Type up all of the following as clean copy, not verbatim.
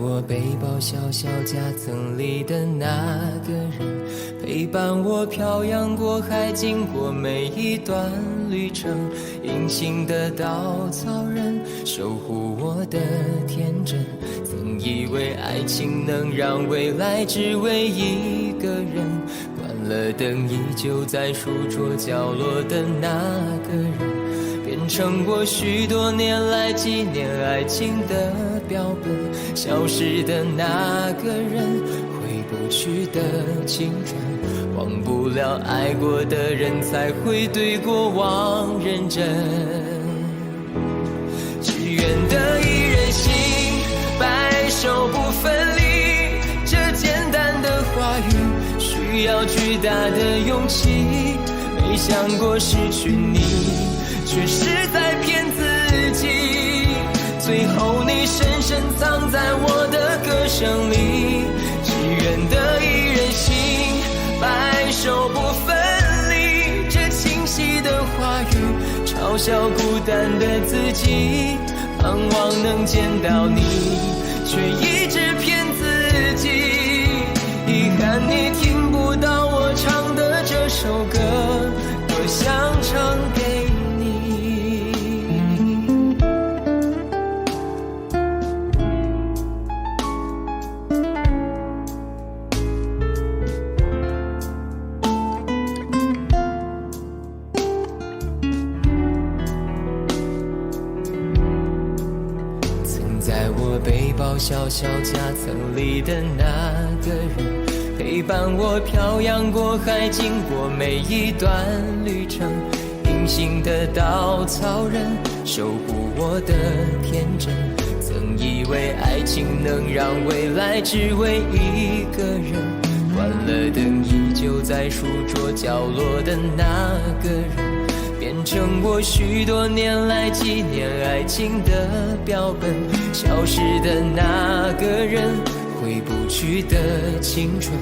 我背包小小夹层里的那个人，陪伴我漂洋过海，经过每一段旅程。隐形的稻草人，守护我的天真。曾以为爱情能让未来只为一个人，关了灯依旧在书桌角落的那个人，变成我许多年来纪念爱情的标本。消失的那个人，回不去的青春，忘不了爱过的人，才会对过往认真。只愿得一人心，白首不分离。这简单的话语，需要巨大的勇气。没想过失去你，却是在骗自己。最后你深深藏在我的歌声里。只愿得一人心，白首不分离。这清晰的话语，嘲笑孤单的自己。盼望能见到你，却一直骗自己。遗憾你听不到我唱的这首歌，多想唱给你。背包小小夹层里的那个人，陪伴我漂洋过海，经过每一段旅程。隐形的稻草人，守护我的天真。曾以为爱情能让未来只为一个人，关了灯依旧在书桌角落的那个人，变成我许多年来纪念爱情的标本。消失的那个人，回不去的青春，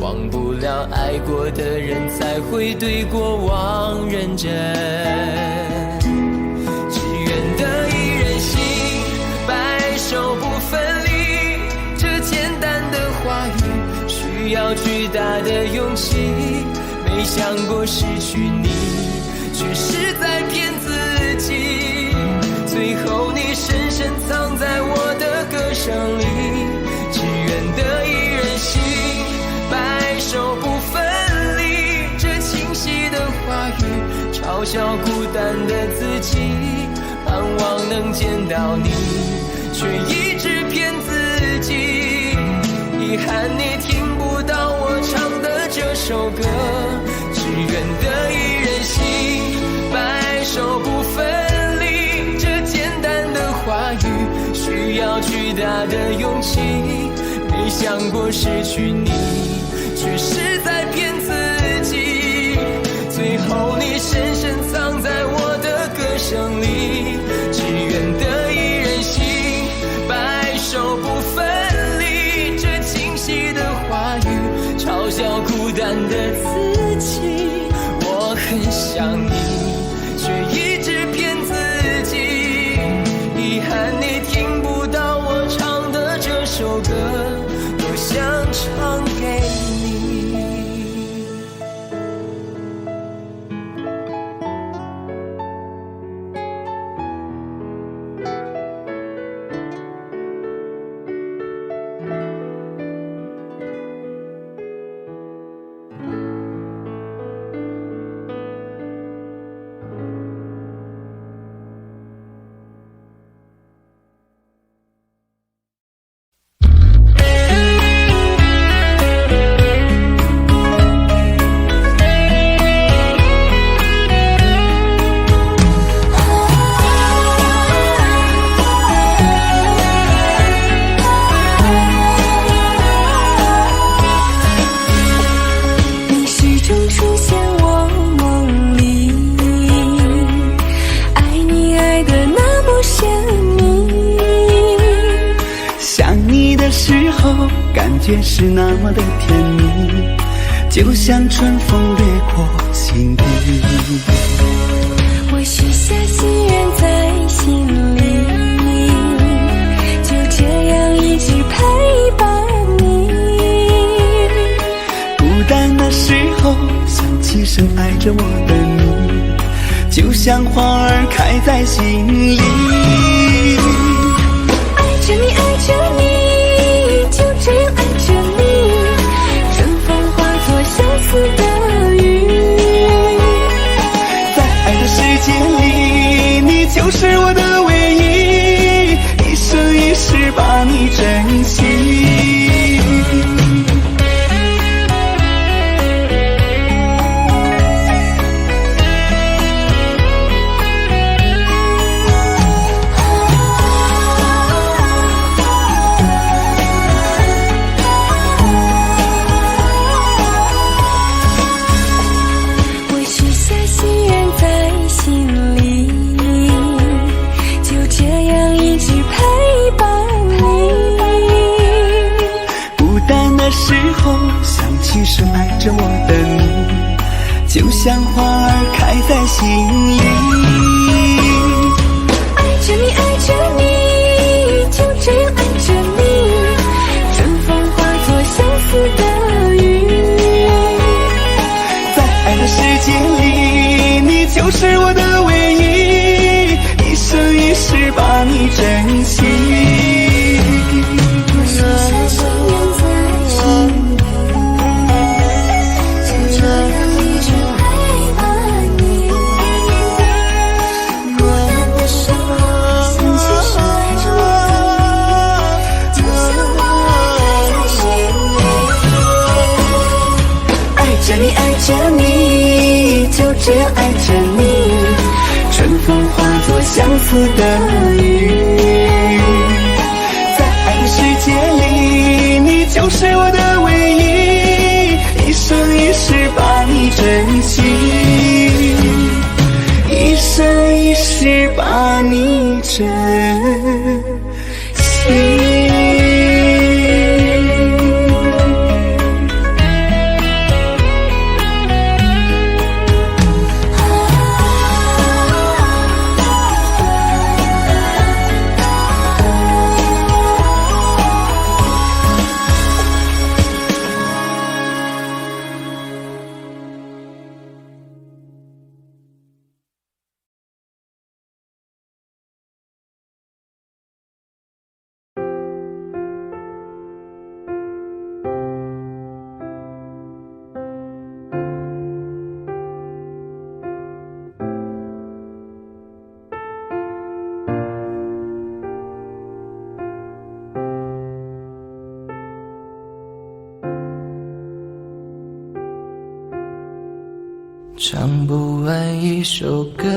忘不了爱过的人，才会对过往认真。只愿得一人心，白首不分离。这简单的话语，需要巨大的勇气。没想过失去你，却是在骗自己。最后你深深藏在我的歌声里。只愿得一人心，白首不分离。这清晰的话语，嘲笑孤单的自己。盼望能见到你，却一直骗自己。遗憾你听不到我唱的这首歌。只愿得一人心，白首不分离。这简单的话语，需要巨大的勇气。没想过失去你，却是在骗自己。最后你深深藏在我的歌声里。只愿得一人心，白首不分离。这清晰的话语，嘲笑孤单的自己。我很想你，却一直骗自己。遗憾你听不到我唱的这首歌，多想唱给你。是那么的甜蜜，就像春风掠过心底。我许下心愿在心里，就这样一直盼着我的你，就像花儿开在心里。爱着你，爱着你，就这样爱着你，春风化作相思的雨。在爱的世界里，你就是我的唯一，一生一世把你珍惜。时候想起深爱着我的你，就像花儿开在心里。爱着你，爱着你，就这样爱着你，春风化作相思的雨。在爱的世界里，你就是我的唯一，一生一世把你珍惜。爱着你，就这样爱着你，春风化作相思的雨。在爱的世界里，你就是我的唯一，一生一世把你珍惜，一生一世把你珍惜。唱不完一首歌，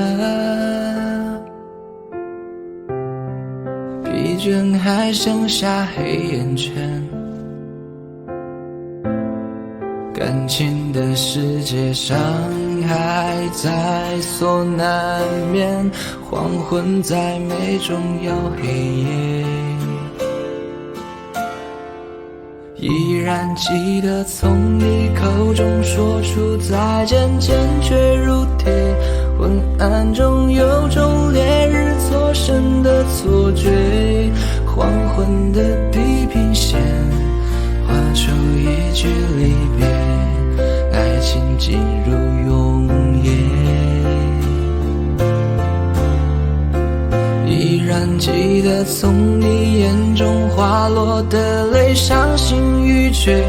疲倦还剩下黑眼圈，感情的世界伤害在所难免，黄昏在眉中摇黑夜，依然记得从你口中说出再见，坚决如铁，昏暗中有种烈日灼身的错觉，黄昏的地平线画出一句离别，爱情进入永夜，依然记得从你眼中滑落的泪，伤心欲绝，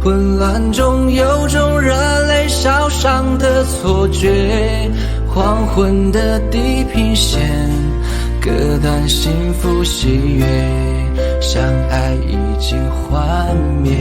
混乱中有种热泪烧伤的错觉，黄昏的地平线割断幸福喜悦，相爱已经幻灭。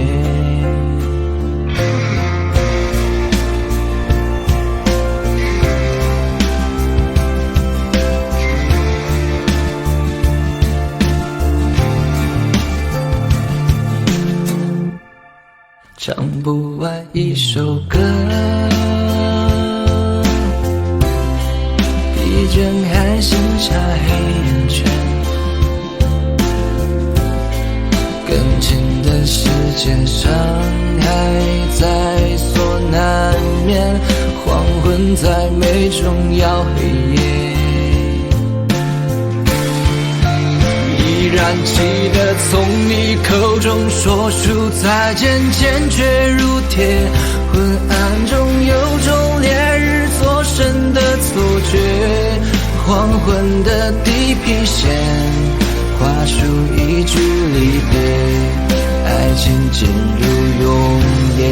唱不完一首歌，疲倦还剩下黑眼圈，感情的时间伤害在所难免，黄昏在眉中摇黑夜，依然记得从你口中说出再见，坚决如铁，昏暗中有种烈日黄昏的地平线，画出一句离别，爱情进入永夜。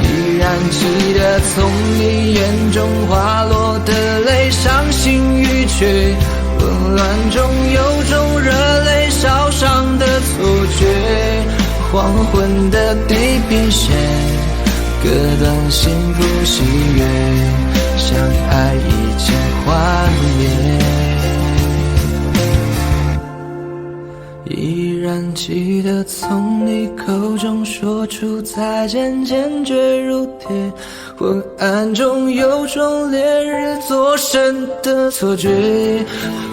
依然记得从你眼中滑落的泪，伤心欲绝，混乱中有种热泪烧伤的错觉。黄昏的地平线，割断幸福喜悦，相爱已经幻灭。依然记得从你口中说出再见，坚决如铁，昏暗中有种烈日灼身的错觉。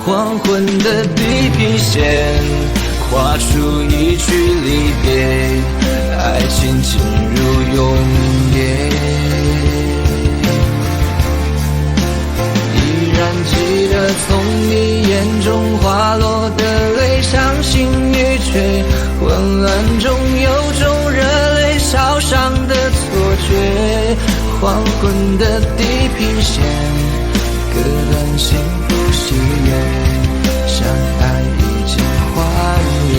黄昏的地平线，画出一句离别，爱情进入永夜。依然记得从你眼中滑落的泪，伤心欲绝，混乱中有种热泪烧伤的错觉。黄昏的地平线，割断幸福喜悦，相爱已经幻灭。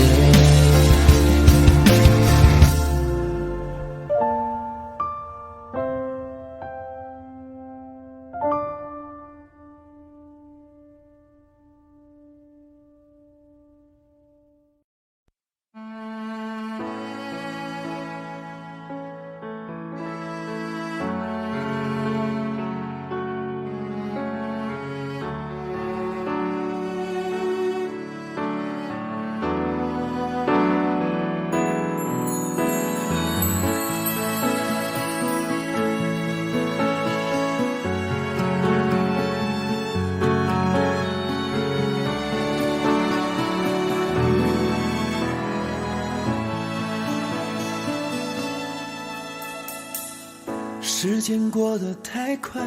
时间过得太快，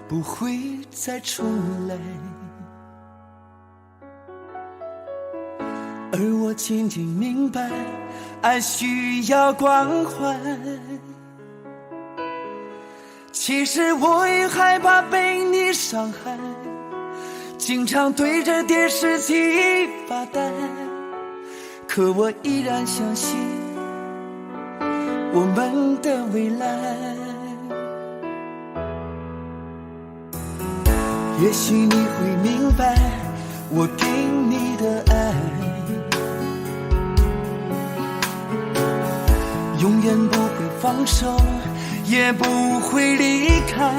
不会再重来，而我渐渐明白，爱需要关怀。其实我也害怕被你伤害，经常对着电视机发呆，可我依然相信我们的未来。也许你会明白我给你的爱，永远不会放手，也不会离开。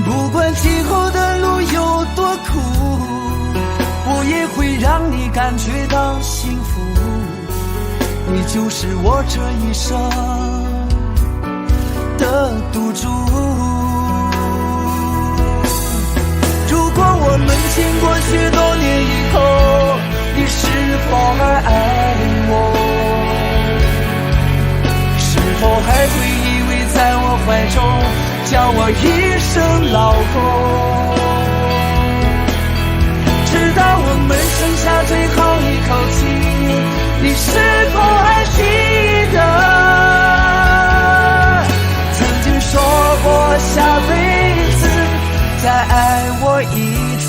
不管今后的路有多苦，我也会让你感觉到幸福。你就是我这一生的赌注。如果我们经过许多年以后，你是否还爱我？是否还会依偎在我怀中，叫我一声老公？直到我们剩下最后一口气，你是否还记得曾经说过下辈子再爱我一次？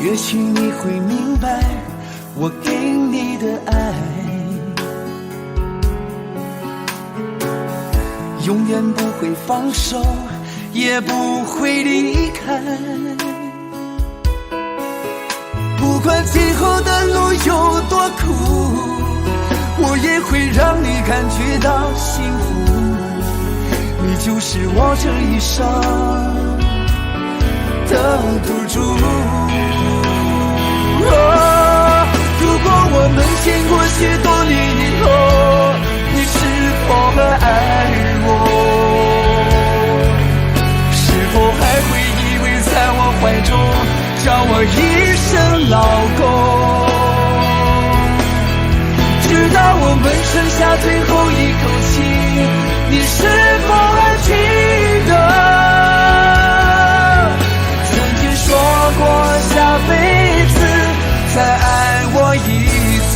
也许你会明白我给你的爱，永远不会放手，也不会离开。不管今后的路有多苦，我也会让你感觉到幸福。你就是我这一生的赌注。如果我们经过许多年以后，你是否还爱我？是否还会依偎在我怀中，叫我一声老公？直到我们剩下最后一口气，你是否还记得曾经说过下辈子再爱我一次？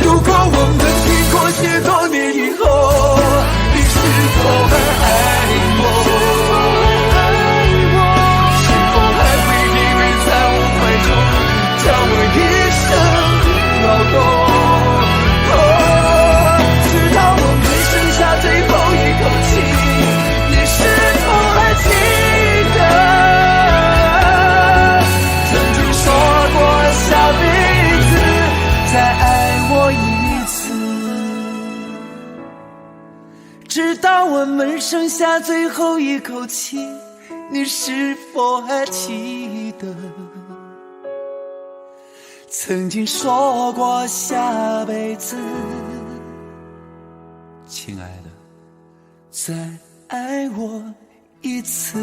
如果我们经过许多年以后，你是否还爱我？是否还会依偎在我怀中，叫我一声老公？直到我们剩下最后一口气，你是否还记得曾经说过下辈子再爱我一次？直到我们剩下最后一口气，你是否还记得曾经说过下辈子，亲爱的，再爱我一次？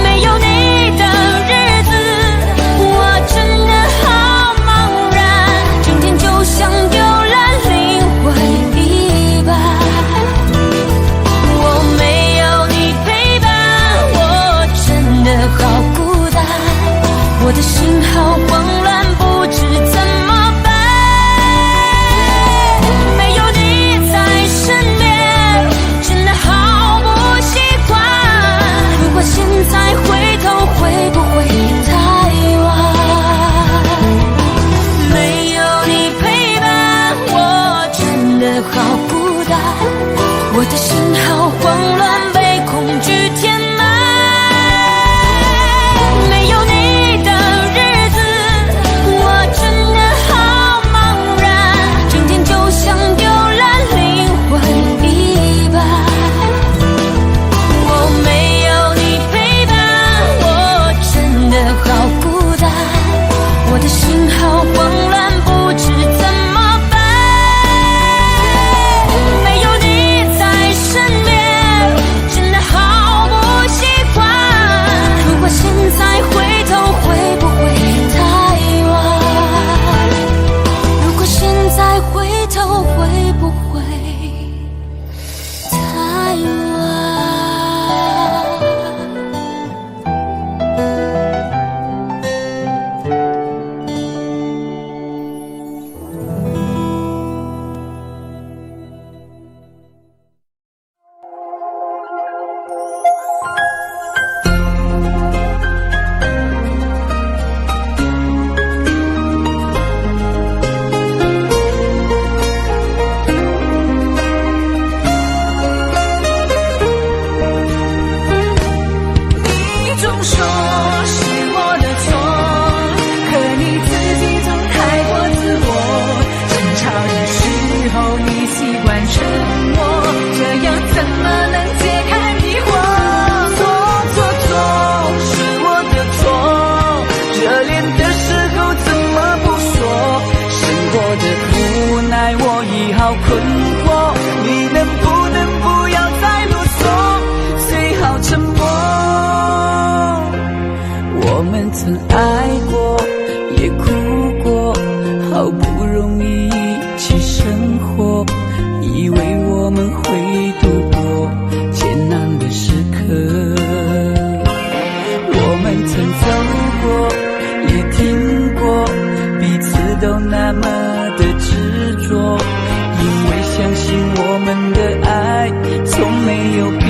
没有你的日子我的心好慌乱，被恐惧填满。没有你的日子，我真的好茫然，今天就像丢了灵魂一般。我没有你陪伴，我真的好孤单，我的心好慌乱，不知怎么办。没有你在身边，真的好不习惯。如果现在回头，会不会太晚？如果现在回头，会不会太晚？你总说是我的错，可你自己总太过自我。争吵的时候你习惯沉默，这样怎么能解开迷惑？错，是我的错。热恋的时候怎么不说？生活的无奈我已好困惑，你能不要再啰嗦？最好沉默。我们曾爱过，也哭过，好不容易一起生活，以为我们会度过艰难的时刻。我们曾走过，也听过，彼此都那么的执着，因为相信我们的爱从没有变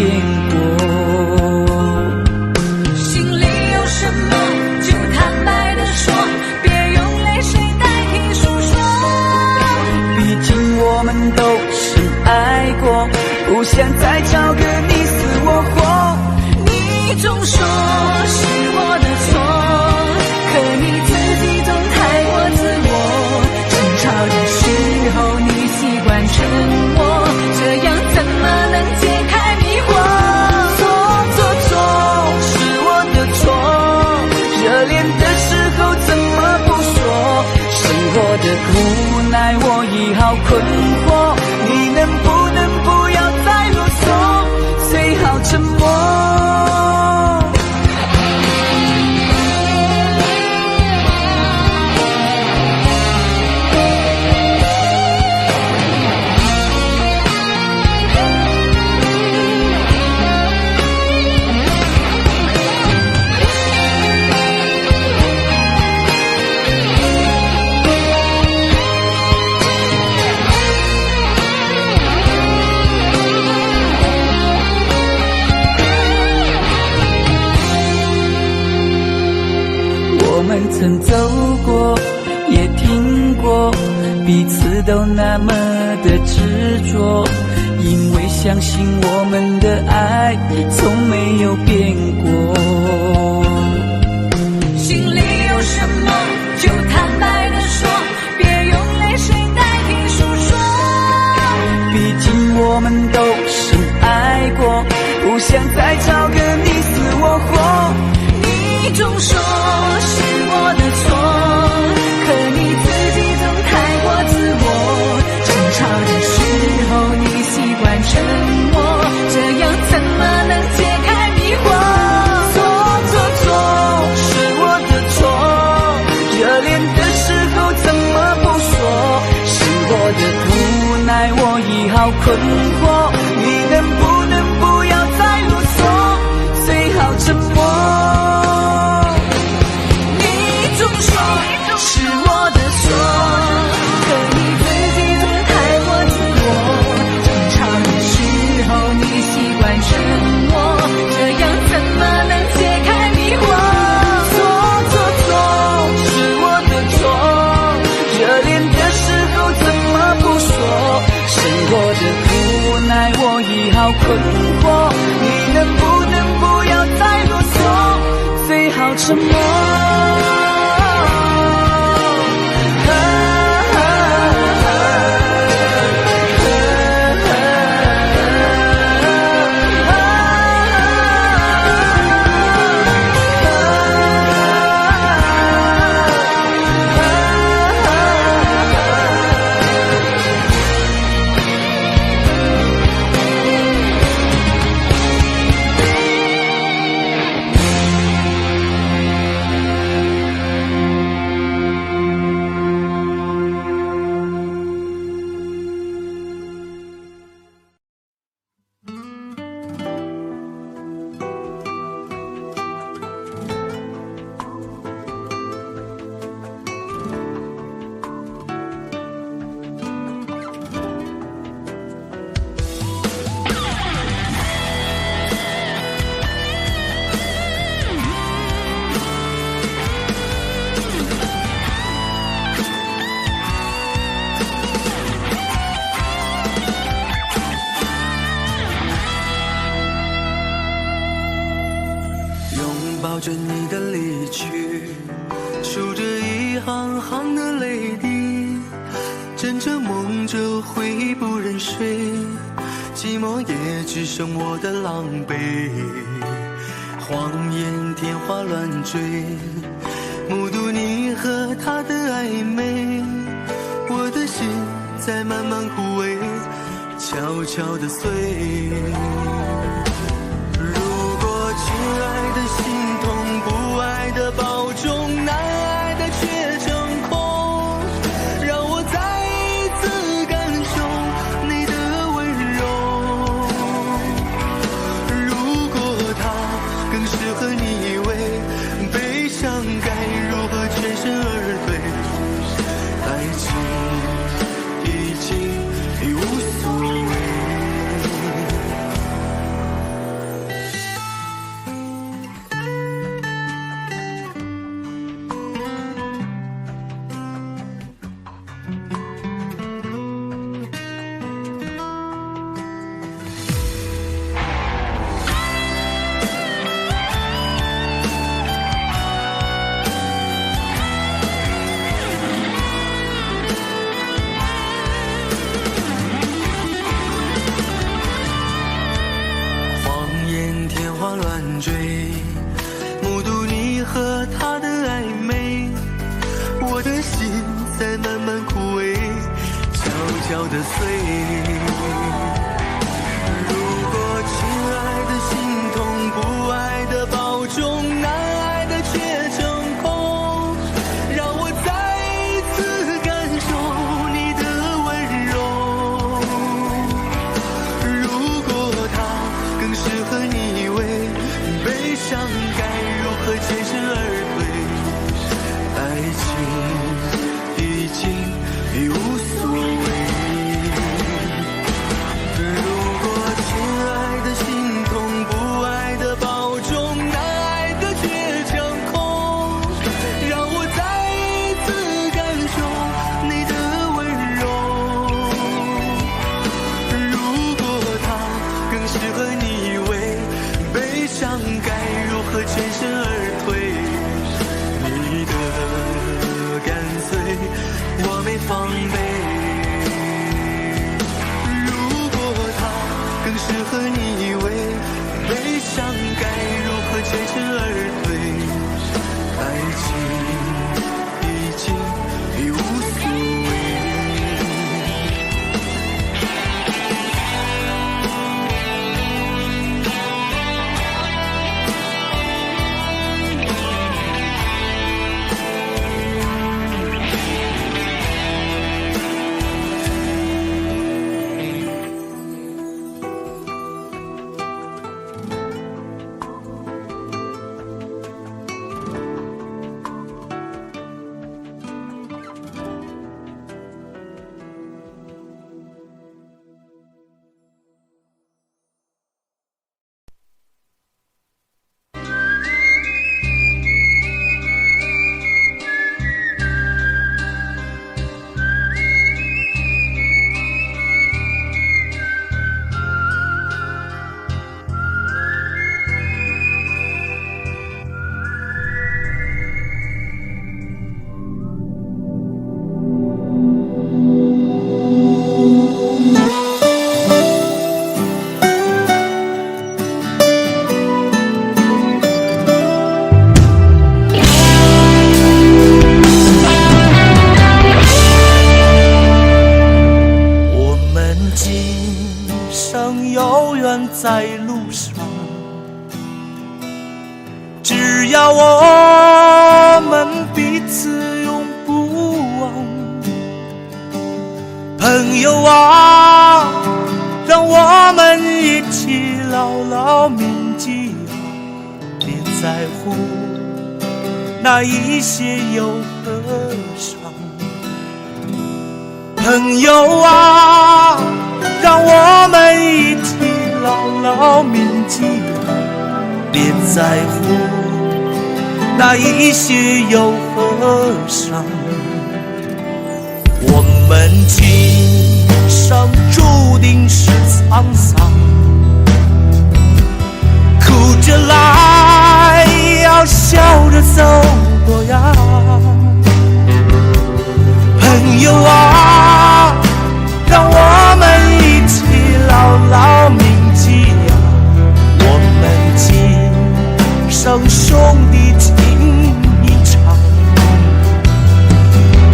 过。心里有什么就坦白地说，别用泪水代替诉说。毕竟我们都深爱过，不想再找个你死我活。你总说是我的错，可你自己总太过自我。争吵的时候你习惯沉默，这样怎么能解开迷惑？是我的错。热恋的时候怎么不说？生活的无奈我已好困惑，你能不要再啰嗦？最好沉默。我们曾走过，也听过，彼此都那么的执着，因为相信我们的爱从没有变过。心里有什么就坦白地说，别用泪水代替诉说。毕竟我们都深爱过，不想再找个你死我活。你总说是我的错，可你自己总太过自我。争吵的时候你习惯沉默，这样怎么能解开迷惑？是我的错。热恋的时候怎么不说？生活的无奈我已好困惑，你能不要再啰嗦？最好沉默。是我的错，可你自己总太过自我。争吵的时候你习惯沉默，这样怎么能解开迷惑？是我的错。热恋的时候怎么不说？生活的无奈困惑，你能不能不要再啰嗦，最好沉默。抱着你的离去，数着一行行的泪滴，枕着梦着回忆不忍睡，寂寞也只剩我的狼狈。谎言天花乱坠，目睹你和他的暧昧，我的心在慢慢枯萎，悄悄地碎。亲爱的心痛，不爱的保重，难爱的却成空，让我再一次感受你的温柔。如果他更适合你为悲伤，该如何全身而退？爱情已经无所谓。追，目睹你和他的暧昧，我的心在慢慢枯萎，悄悄地碎。如果亲爱的心痛，不爱的保重，难爱的却成空，让我再一次感受你的温柔。如果他更适合你为悲伤，该如何全身而退？爱情已经无所谓。如果亲爱的心痛，不爱的保重，难爱的却成空，让我再一次感受你的温柔。如果他更适合你为悲伤，该如何全身而退？你的干脆我没防备。如果他更适合你为悲伤，该如何全身而退？爱情已经无所谓。在路上，只要我们彼此永不忘。朋友啊，让我们一起牢牢铭记啊，别在乎那一些又何伤。朋友啊，让我们一起牢牢铭记啊，别在乎那一些又何伤。我们今生注定是沧桑，哭着来，要笑着走过呀。朋友啊，让我们一起牢牢铭记呀，我们今生兄弟情一场。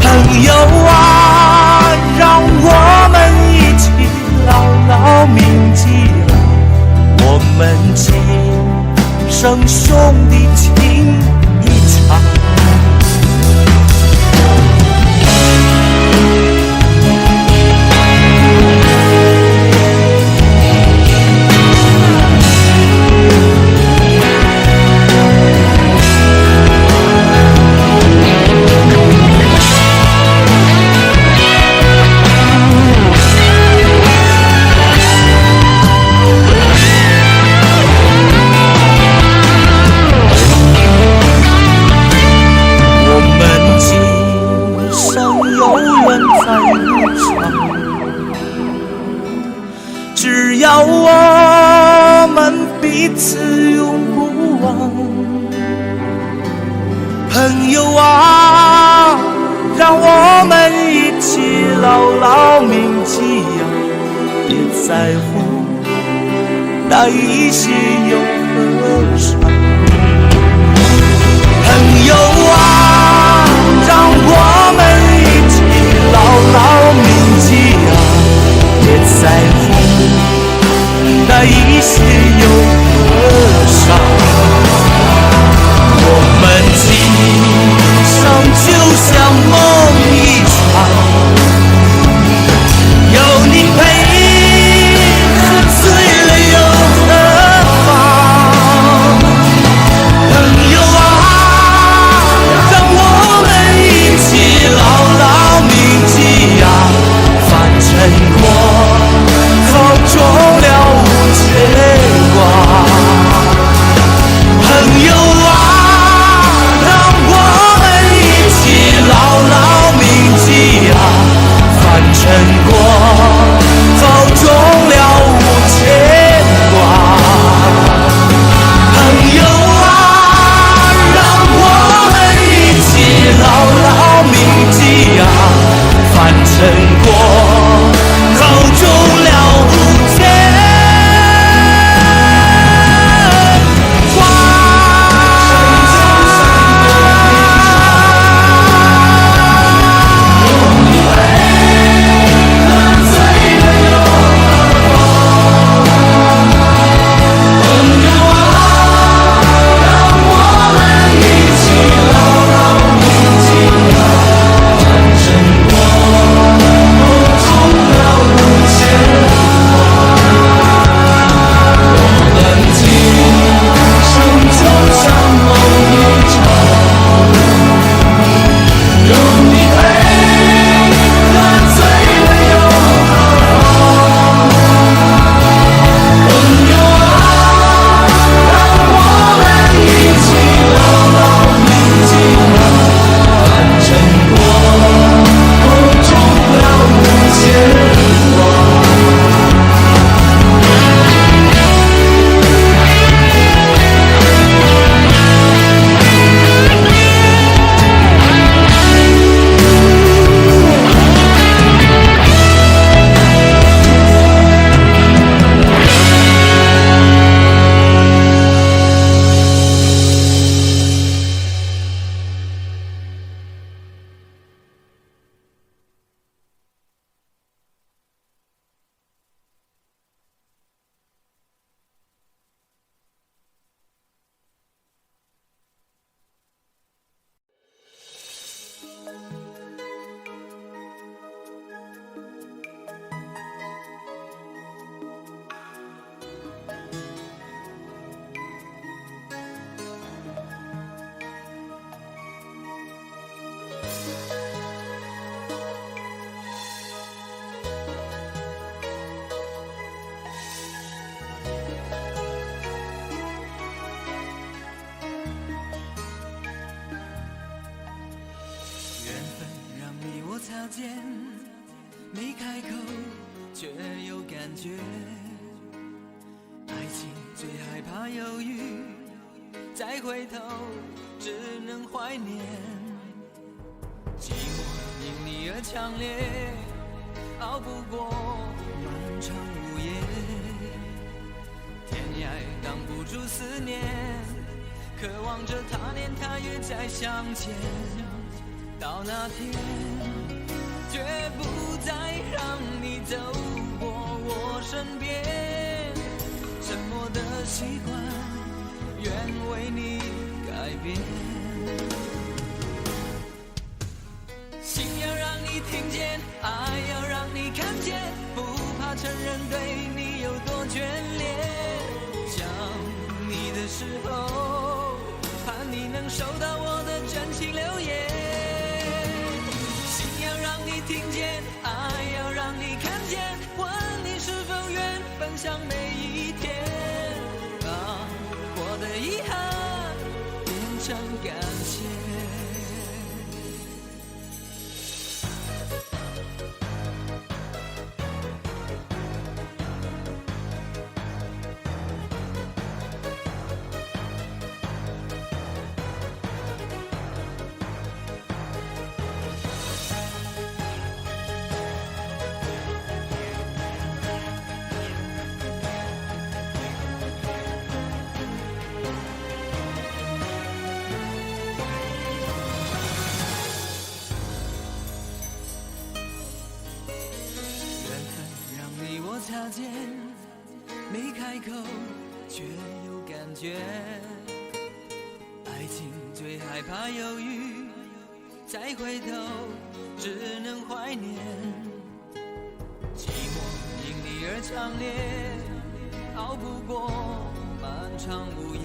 朋友啊，让我们一起牢牢铭记呀，我们今生兄弟情一场。只要我们彼此永不忘。朋友啊，让我们一起牢牢铭记呀，别在乎那一些又何伤。朋友啊，让我们一起牢牢铭记呀，别在乎那一些又何伤。我们今生就像梦一场，有你陪，喝醉了又何妨。朋友啊，让我们一起牢牢铭记呀，凡尘过后终了无缺。擦肩，没开口却有感觉。爱情最害怕犹豫，再回头只能怀念。寂寞因你而强烈，熬不过漫长午夜。天涯挡不住思念，渴望着他年他月再相见。到那天，绝不再让你走过我身边。沉默的习惯，愿为你改变。心要让你听见，爱要让你看见，不怕承认对你有多眷恋。想你的时候，盼你能收到我的真情留言。你听见，爱要让你看见，问你是否愿分享每一天，把我的遗憾变成感谢。擦肩，没开口却有感觉。爱情最害怕犹豫，再回头只能怀念。寂寞因你而强烈，熬不过漫长午夜。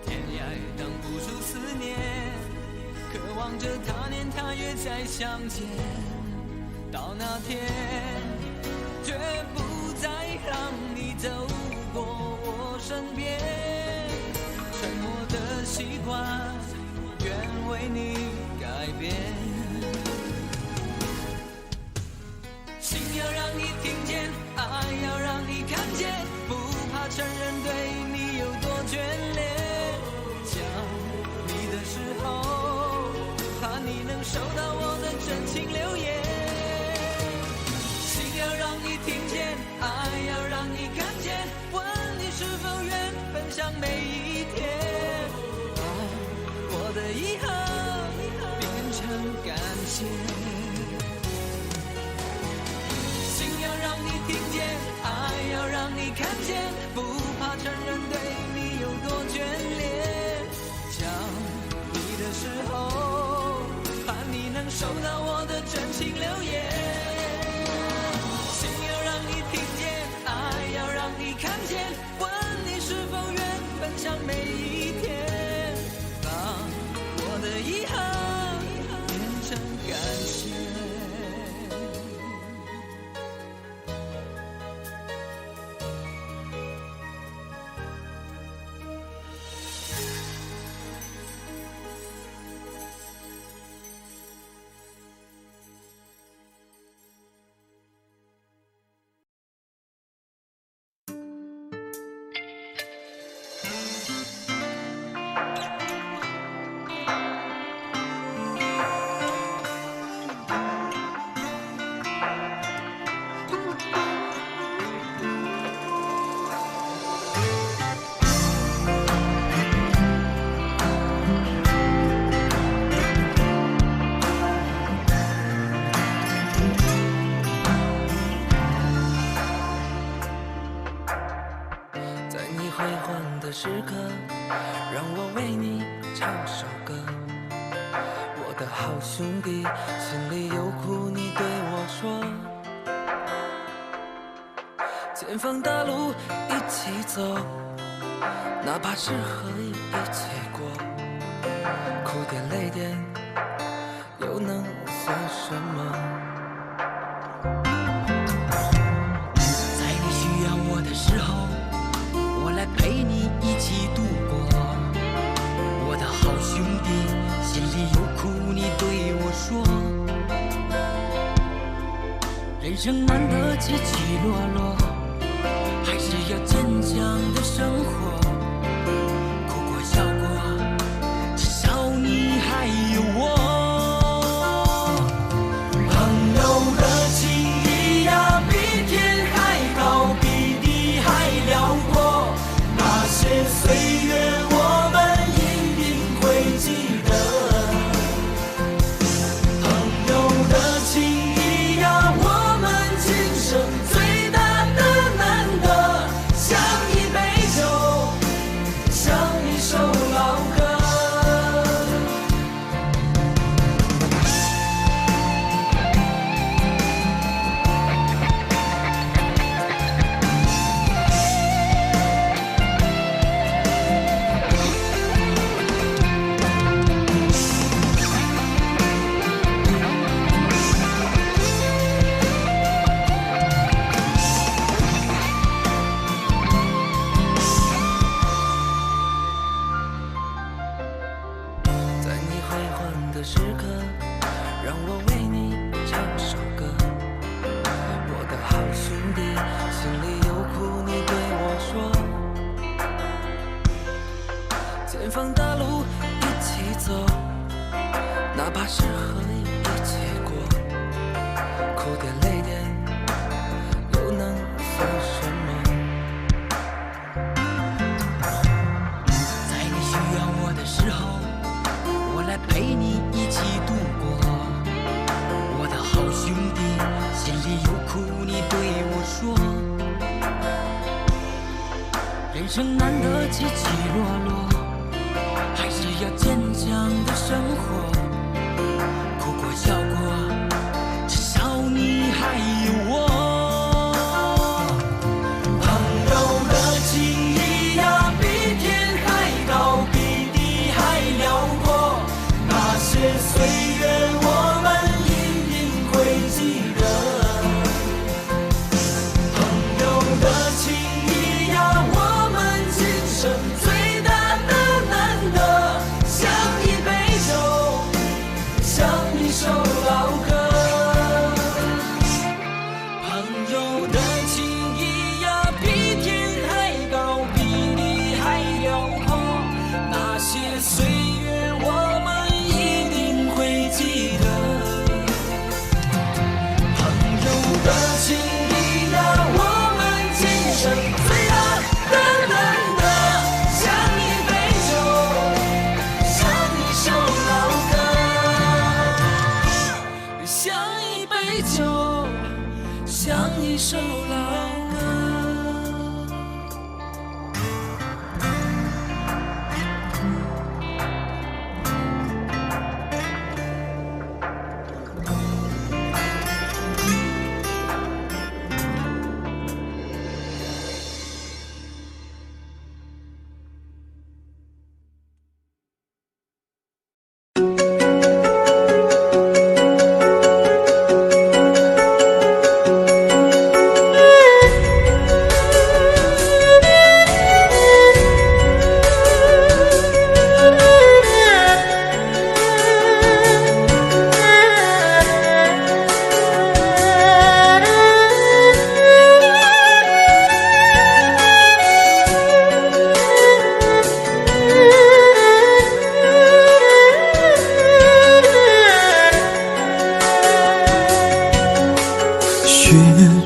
天涯挡不住思念，渴望着他年他月再相见。到那天，绝不再让你走过我身边。沉默的习惯，愿为你改变。心要让你听见，爱要让你看见，不怕承认对你有多眷恋。想你的时候，怕你能收到我的真情留言。要让你听见，爱要让你看见，问你是否愿分享每一天，把我的遗憾变成感谢。心要让你听见，爱要让你看见，不怕承认对你有多眷恋。想你的时候，盼你能收到我的真情留言。看见，问你是否愿分享每一天，把我的遗憾变成感谢。时刻，让我为你唱首歌。我的好兄弟，心里有苦你对我说。前方大路一起走，哪怕是和一起过，哭点累点又能算什么？在你需要我的时候，我来陪你一起度过。我的好兄弟，心里有苦你对我说。人生难得起起落落，还是要坚强的生活。哭过笑过，至少你还有我。朋友的情谊呀，比天还高，比地还辽阔。那些岁月我们一定会记得。朋友的情谊呀，我们今生最大的难得，像一杯酒，像一首老歌。在你辉煌的时刻，让我为你唱首歌。我的好兄弟，心里有苦你对我说。前方大路一起走，哪怕是和你一起过，哭点累点又能算什么？在你需要我的时候，我来陪你一起度过。我的好兄弟，心里有苦你对我说。人生难得起起落落，还是要坚强的生活。哭过笑过，至少你还有我。朋友的情谊呀，比天还高，比地还辽阔。那些岁月我们一定会记得。朋友的情谊呀，我们今生最大的难得，像一杯酒，像一首老歌。朋友的情谊呀，比天还高，比地还辽阔。那些岁月我们一定会记得。朋友的情谊呀，我们今生最大的难得，像一杯酒，像一首老歌，像一杯酒，像一首老歌。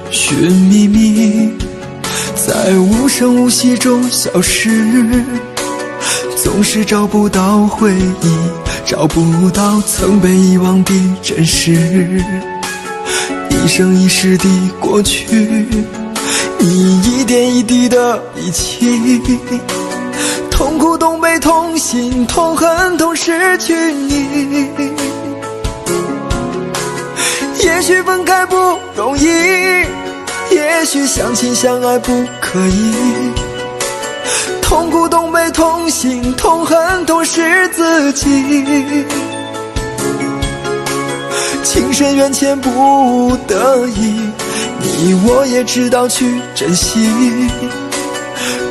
寻觅觅，在无声无息中消失，总是找不到回忆，找不到曾被遗忘的真实。一生一世的过去，你一点一滴的遗弃，痛苦痛悲痛心痛恨痛失去你。也许分开不容易，也许相亲相爱不可以，痛苦痛悲痛心痛恨痛失自己，情深缘浅不得已，你我也知道去珍惜，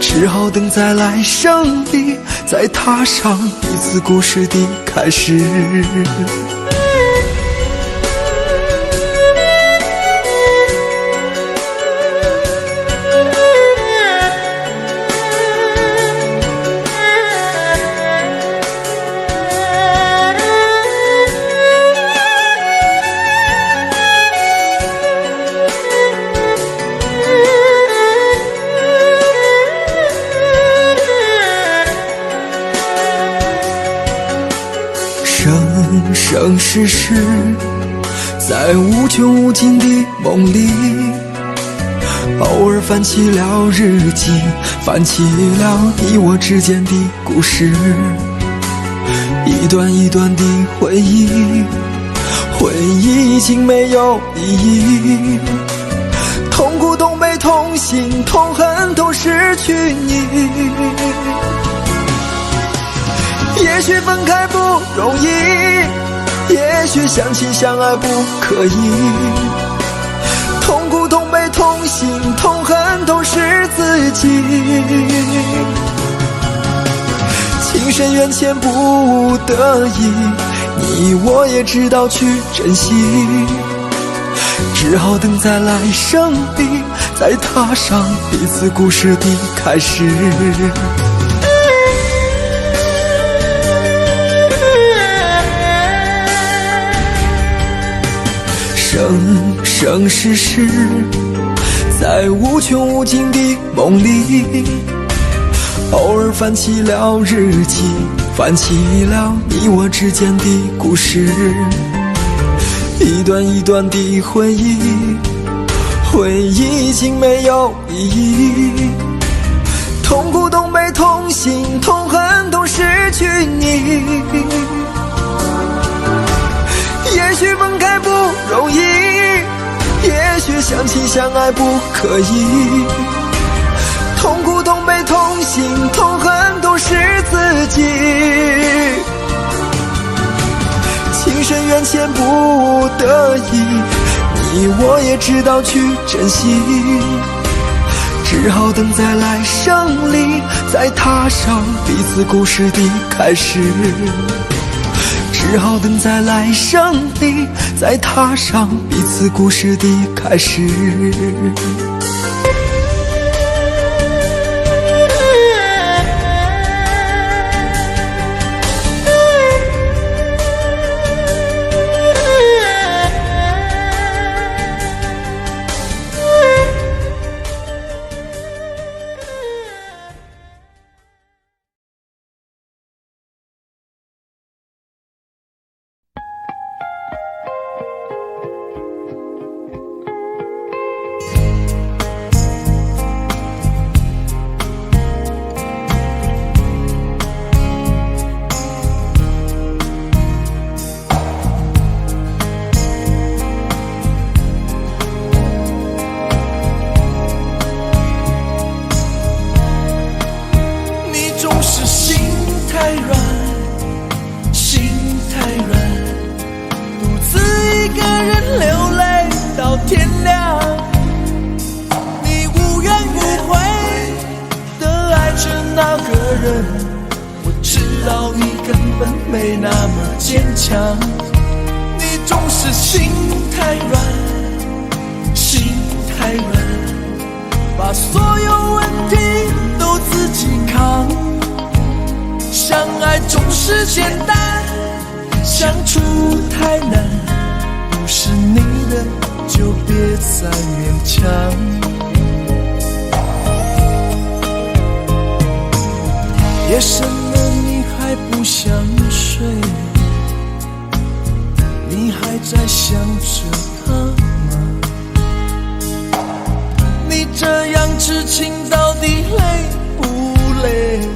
只好等在来生里再踏上彼此故事的开始。生世世，在无穷无尽的梦里，偶尔翻起了日记，翻起了你我之间的故事，一段一段的回忆，回忆已经没有意义，痛苦痛悲痛心痛恨都失去你。也许分开不容易，也许相亲相爱不可以，痛苦痛悲痛心痛恨都是自己，情深缘浅不得已，你我也知道去珍惜，只好等在来生里再踏上彼此故事的开始。生生世世，在无穷无尽的梦里，偶尔翻起了日记，翻起了你我之间的故事，一段一段的回忆，回忆已经没有意义，痛苦痛悲痛心痛恨都失去你。也许分开不容易，也许相亲相爱不可以，痛苦痛悲痛心痛恨都是自己，情深缘浅不得已，你我也知道去珍惜，只好等在来生里再踏上彼此故事的开始，只好等在来生里再踏上彼此故事的开始。我知道你根本没那么坚强，你总是心太软，心太软，把所有问题都自己扛。相爱总是简单，相处太难，不是你的就别再勉强。夜深了你还不想睡，你还在想着他吗？你这样痴情到底累不累？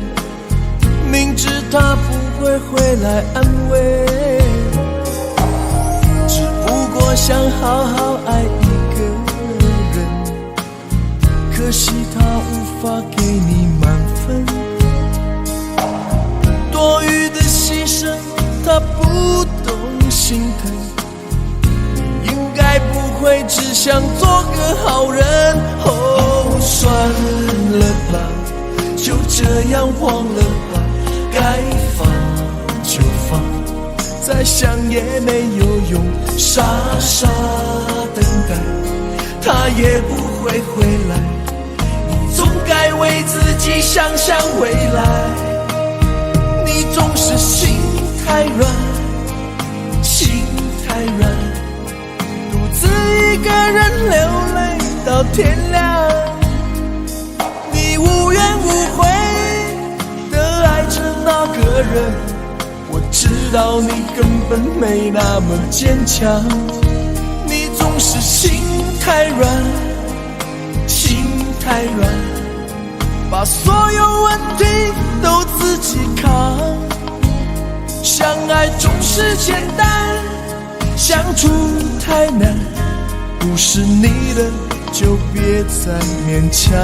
明知他不会回来安慰，只不过想好好爱一个人，可惜他无法给你满分，多余的牺牲他不懂心疼，你应该不会只想做个好人。哦，算了吧，就这样忘了吧，该放就放，再想也没有用，傻傻等待他也不会回来，你总该为自己想想未来。你总是心太软，心太软，独自一个人流泪到天亮。你无怨无悔地爱着那个人，我知知道你根本没那么坚强，你总是心太软，心太软，把所有问题都自己扛。相爱总是简单，相处太难，不是你的就别再勉强。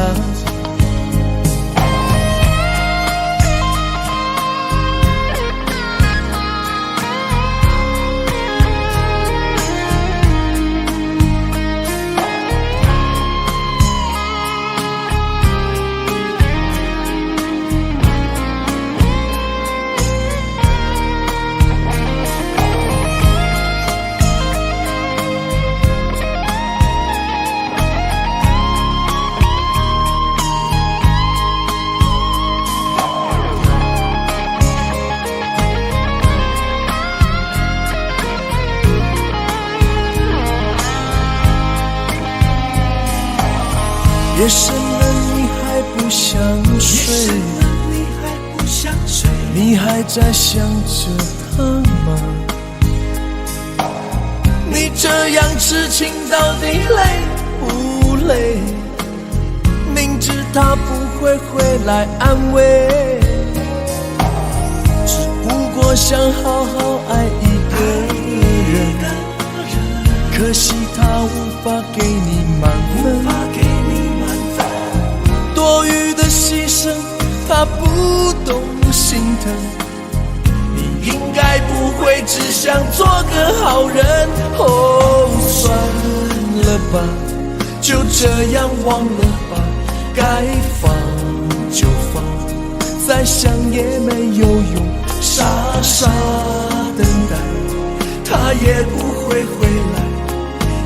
夜深了你还不想睡，你还在想着他吗？你这样痴情到底累不累？明知他不会回来安慰，只不过想好好爱一个人，可惜他无法给你满分，多余的牺牲他不懂心疼，你应该不会只想做个好人。哦，算了吧，就这样忘了吧，该放就放，再想也没有用，傻傻等待他也不会回来，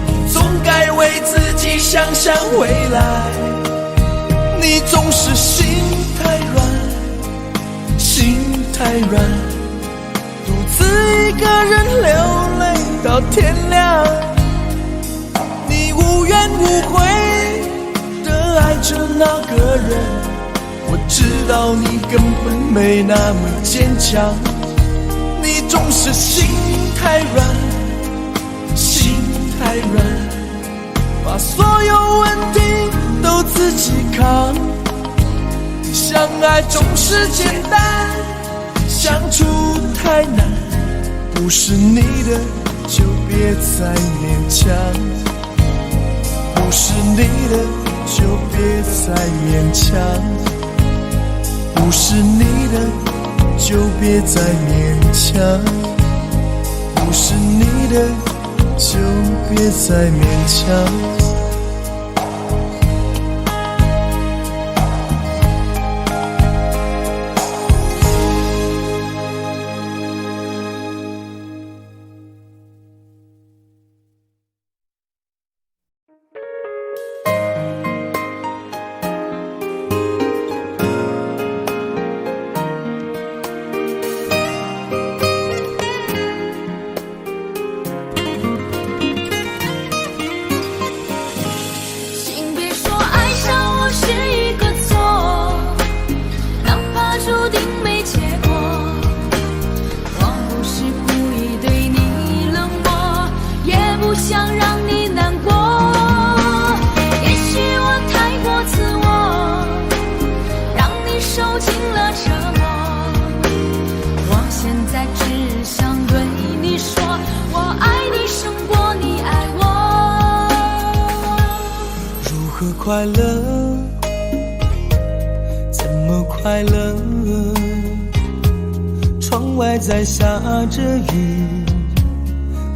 你总该为自己想想未来。你总是心太软，心太软，独自一个人流泪到天亮。你无怨无悔地爱着那个人，我知道你根本没那么坚强。你总是心太软，心太软，把所有问题都自己扛。相爱总是简单，相处太难，不是你的就别再勉强，不是你的就别再勉强，不是你的就别再勉强，不是你的就别再勉强。快乐，怎么快乐？窗外在下着雨，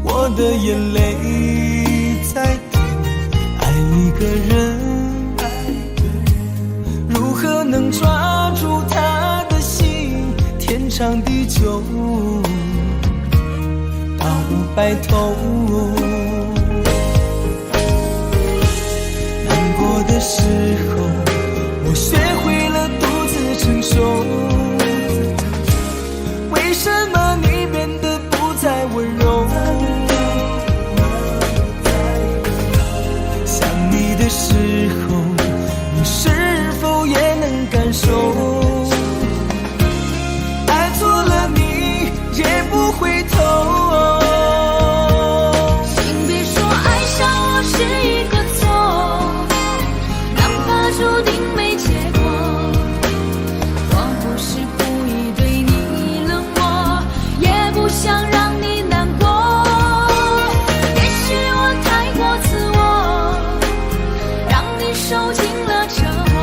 我的眼泪在滴。爱一个人，如何能抓住他的心？天长地久，到白头。的时候，我学会了独自承受。为什么你变得不再温柔？想你的时候，你是否也能感受？爱错了你，也不受尽了折磨。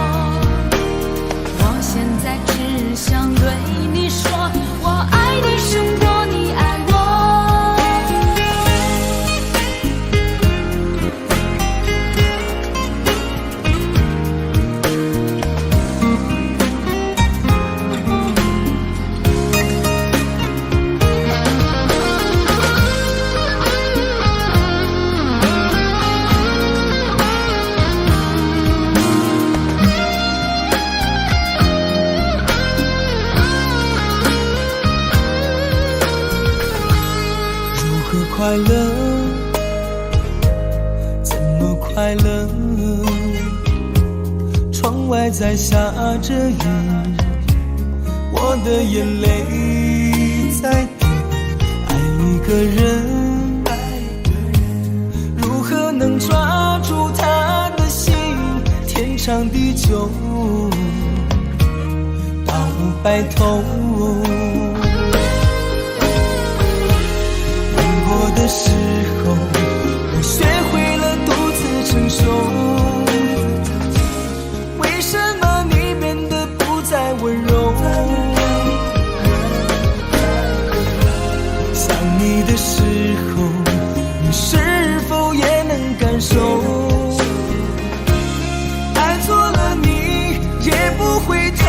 我现在只想对你说，我爱你胜过你爱我。快乐，怎么快乐？窗外在下着雨，我的眼泪在滴。爱一个人，如何能抓住他的心？天长地久，到白头。的时候，我学会了独自承受。为什么你变得不再温柔？想你的时候，你是否也能感受？爱错了你也不回头。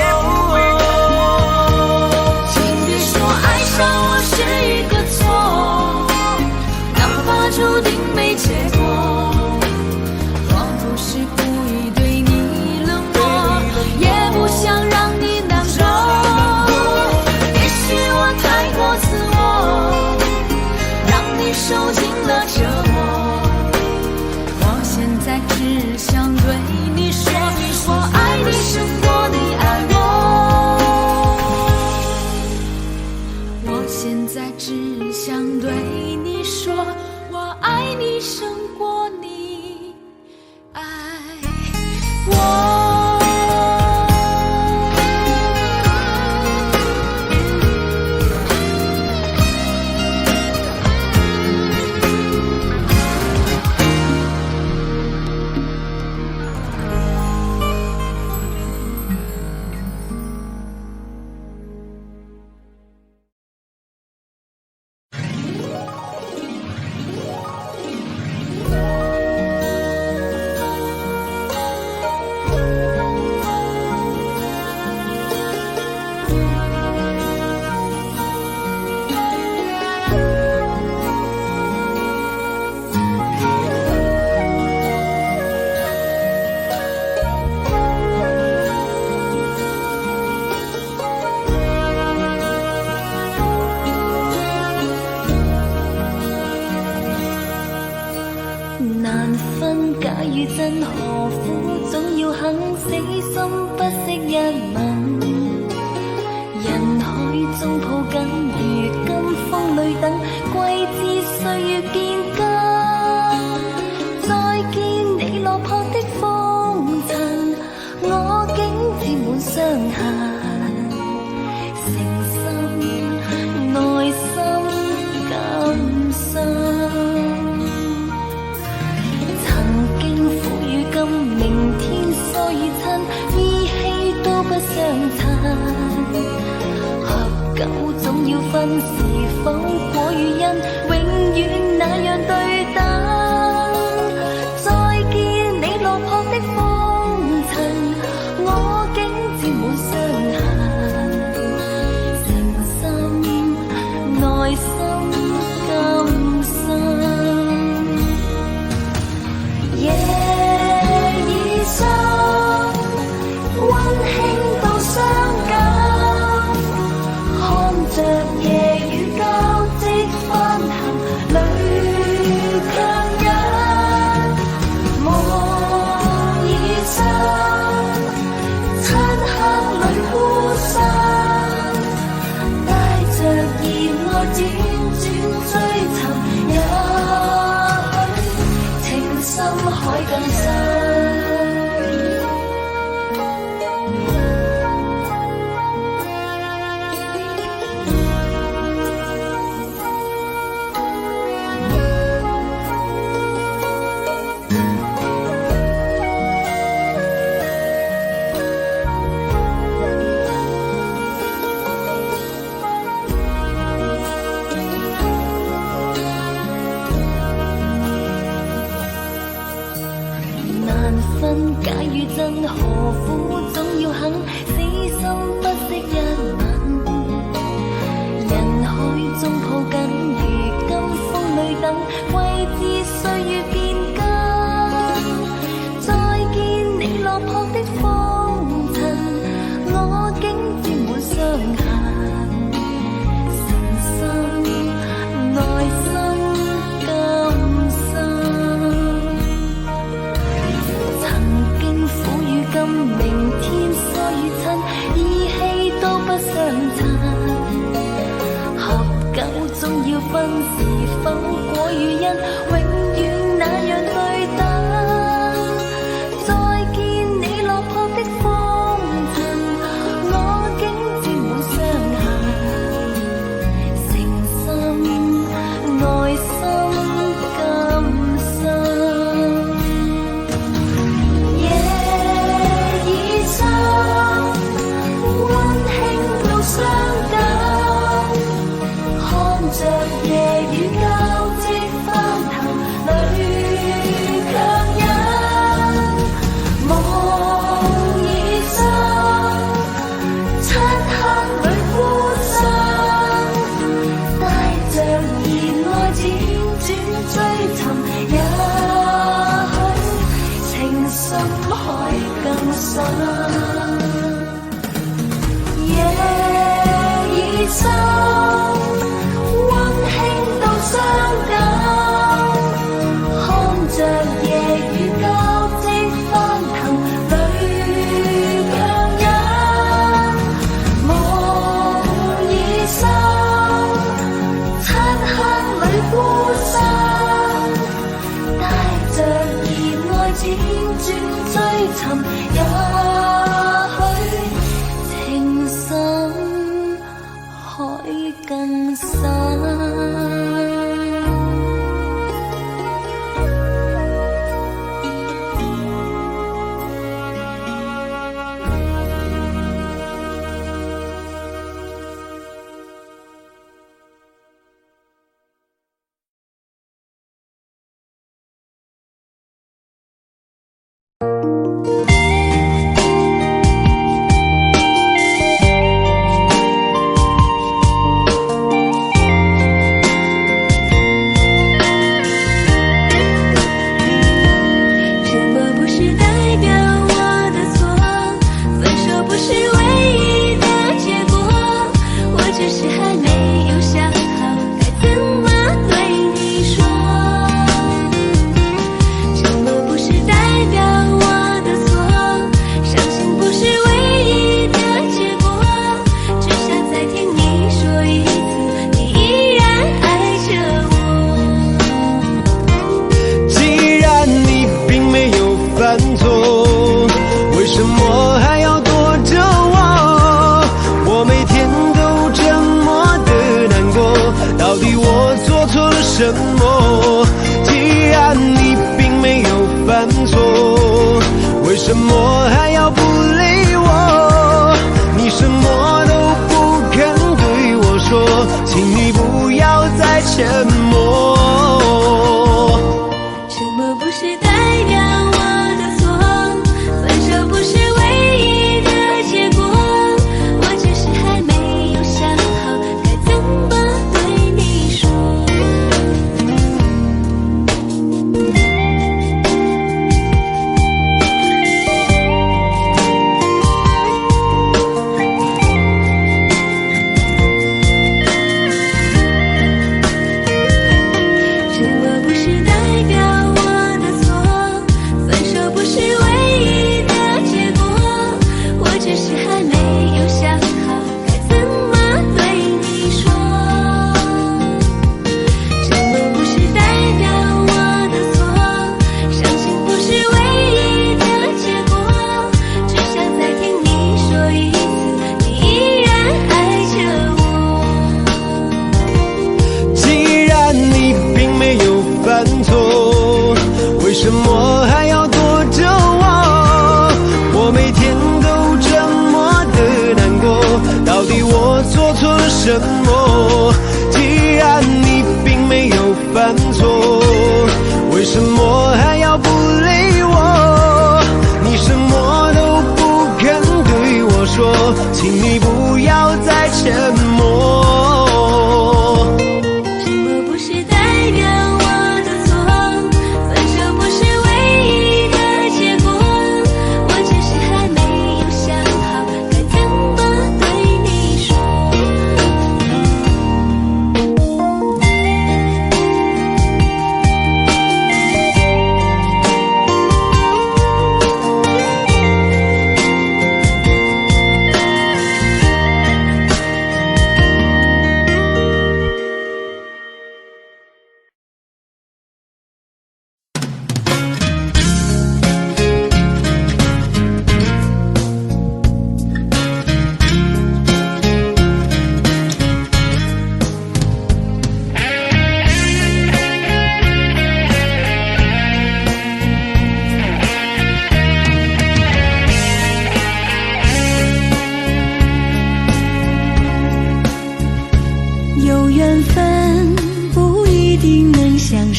请别说爱上我是一个错，注定没结果。我不是故意对你冷漠，也不想让你难过。也许我太过自我，让你受尽了折磨。我现在只想对你说，我爱你胜过你爱我。我现在只想对你说，我爱你胜过你爱我。難分假與真，何苦總要肯死心不惜一吻？人海中抱緊，如今風裏等，季節歲月變更。再見你落魄的風塵，我竟沾滿傷痕，誠心內心感傷。明天疏與親，依稀都不相襯。合久總要分，是否果與因，永遠那樣對等。再見你落魄的風塵，我竟沾滿傷痕，誠心內心感傷。溫馨到傷感，看着夜雨交織翻行，淚強忍，無言真，假如真，何苦总要肯死心不息一吻？人海中抱緊，如今風裏等，季節歲月變更。再見你落魄的風塵，我竟沾滿傷痕。誠心內心甘心，曾經苦與甘，明天疏與親，意氣都不相襯。合久總要分，是否果與因，永遠那樣對等。再見你落魄的風塵，我竟沾滿傷痕。誠心內心甘心，夜已深，溫馨到傷感。看着夜雨交織翻騰，淚卻忍。夢已深，漆黑裏孤身，帶着熱愛輾轉追尋，也許情深海更深。夜已深，溫馨到傷感，看着夜雨交織翻騰，淚卻忍。夢已深，漆黑裏孤身，帶着熱愛輾轉追尋，也許情深海更深。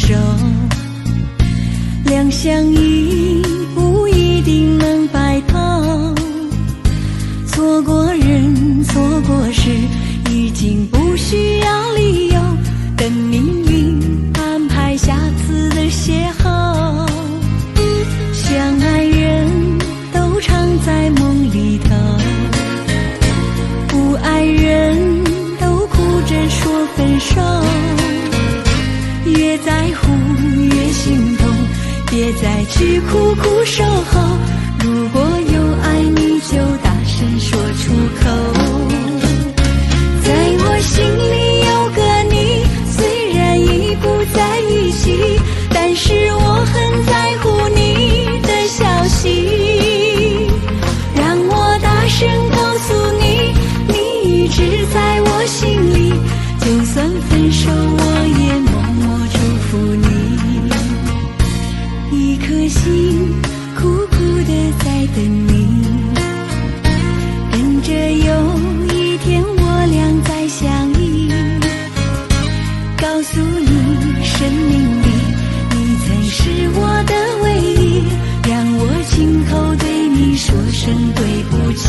手，两相依不一定能白头。错过人，错过事，已经不需要理由，等命运安排下次的邂逅。相爱人都常在梦里头，不爱人都哭着说分手。越在乎越心痛，别再去苦苦守候。如果有爱你就大声说出口。在我心里有个你，虽然已不在一起，但是我很在乎你的消息。让我大声告诉你，你一直在我心里，就算分手我也默默祝福你。一颗心苦苦地在等你，跟着有一天我俩再相依。告诉你生命里你曾是我的唯一，让我亲口对你说声对不起。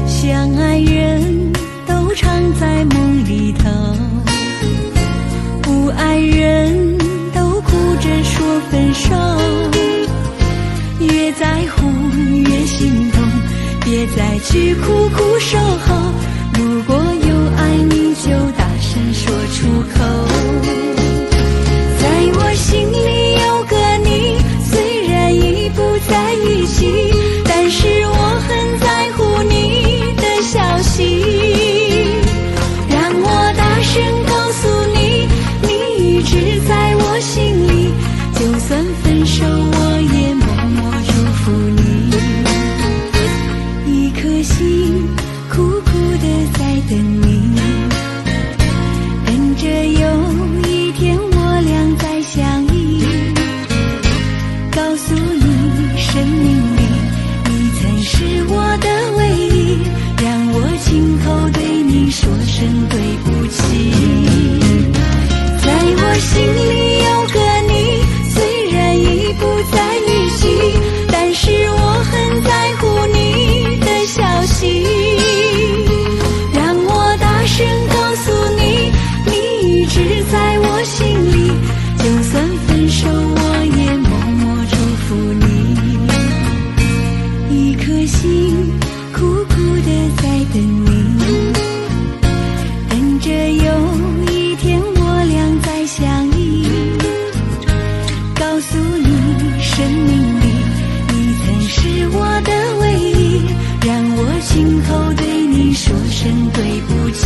相爱人都常在梦里头，不爱人都哭着说分手。越在乎越心痛，别再去苦苦守候。如果有爱你就大声说出口。在我心里有个你，虽然已不在一起，但是我很在乎你的消息。让我大声告诉你，你一直在我心里，就算分手我也默默祝福你。一颗心苦苦地在等你，跟着有一天我俩再相依。告诉你生命里你曾是我的唯一，让我亲口对你说声对不起。在我心里有个你，虽然已不在一起，但是我很在乎你的消息。让我大声告诉你，你一直在我心里，就算分手我也默默祝福你。一颗心苦苦地在等你，跟着有一天我俩再相依。告诉你生命里你曾是我的唯一，让我亲口对你说声对不起。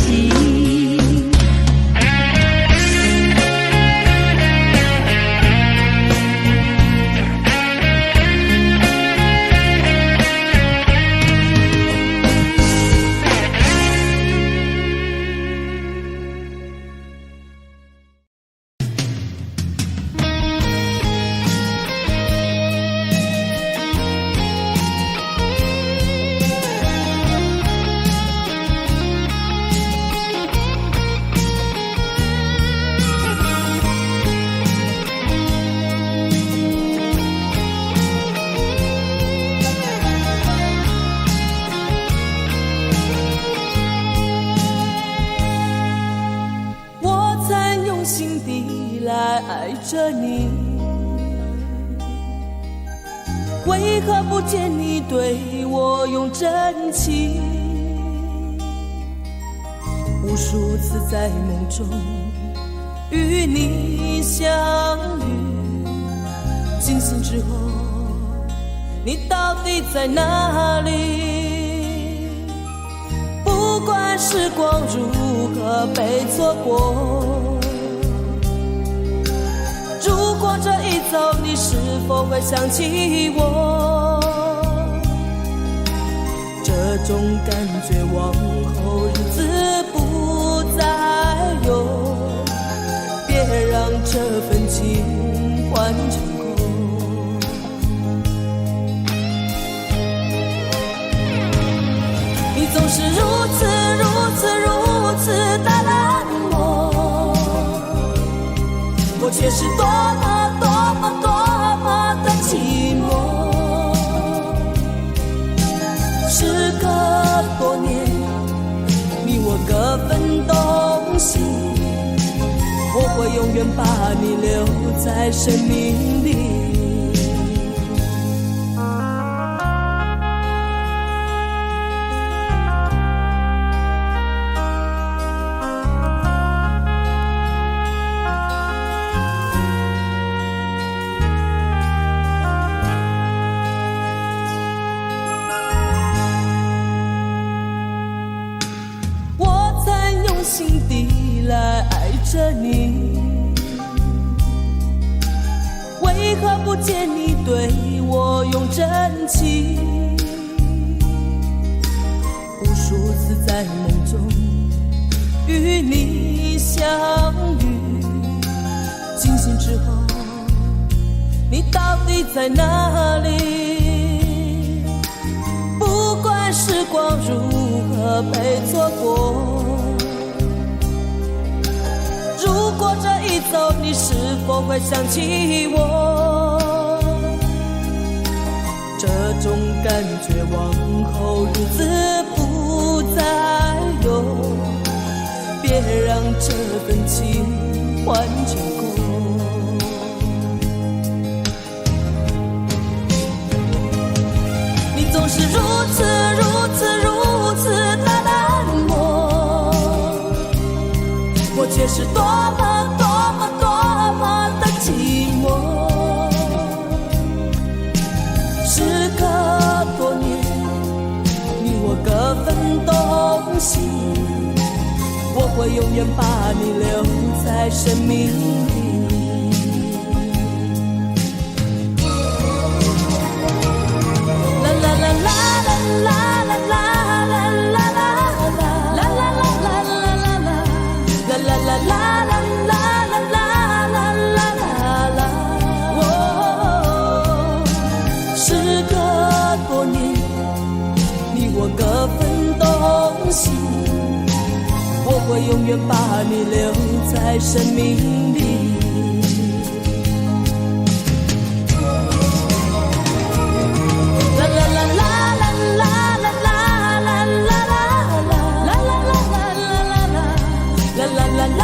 爱着你，为何不见你对我用真情？无数次在梦中与你相遇，惊醒之后，你到底在哪里？不管时光如何被错过，如果这一走，你是否会想起我？这种感觉往后日子不再有，别让这份情换成空。你总是如此的冷漠，我却是多么的寂寞。时隔多年，你我各分东西，我会永远把你留在生命里。心底来爱着你，为何不见你对我用真情？无数次在梦中与你相遇，惊醒之后，你到底在哪里？不管时光如何被错过，如果这一走，你是否会想起我？这种感觉往后日子不再有，别让这份情换成空。你总是如此的冷漠，我却是多么的寂寞。时隔多年，你我各分东西，我会永远把你留在生命里。啦啦啦啦啦啦啦啦。各分东西，我会永远把你留在生命里。啦啦啦啦啦啦啦啦啦啦啦啦啦啦啦啦啦。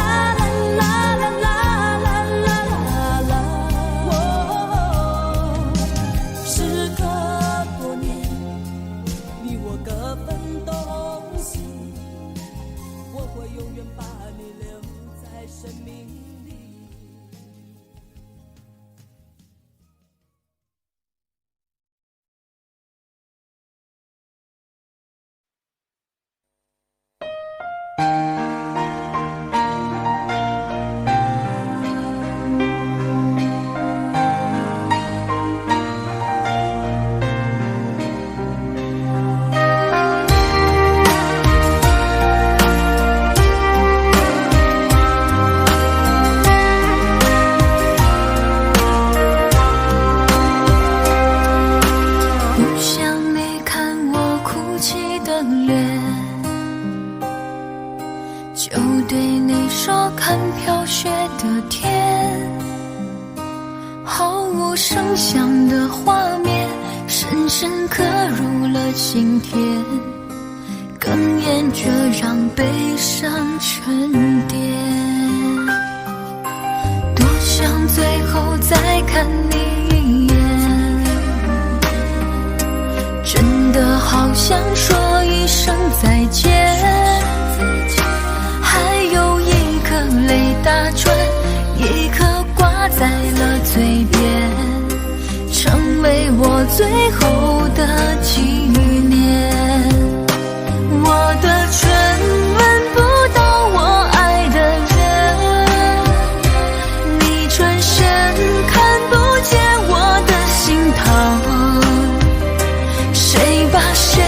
谁把谁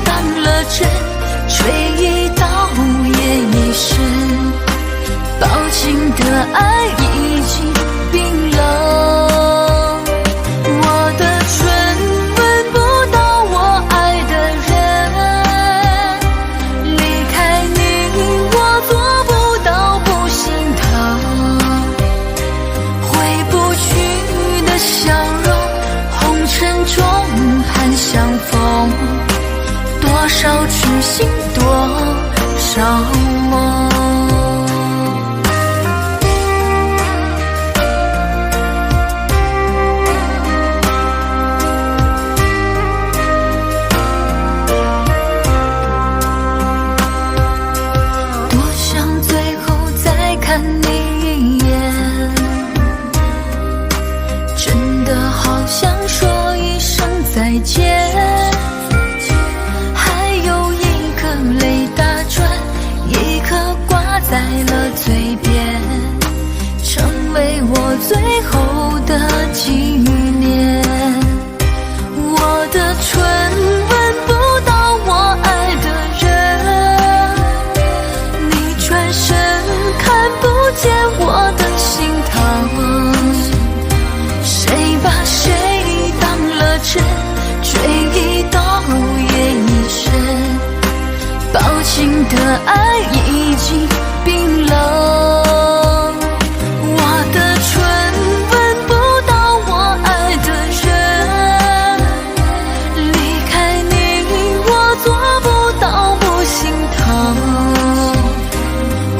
当的爱已经冰冷，我的唇吻不到我爱的人，离开你我做不到不心疼，回不去的笑容，红尘中盼相逢，多少痴心多少梦。多想最后再看你一眼，真的好想说一声再见，还有一颗泪打转，一颗挂在了嘴边，成为我最后的纪念。我的唇吻不到我爱的人，你转身看不见我的心疼，谁把谁当了真，追一刀也一生，抱紧的爱已经冰冷，我的唇吻不到我爱的人，离开你我做不到不心疼，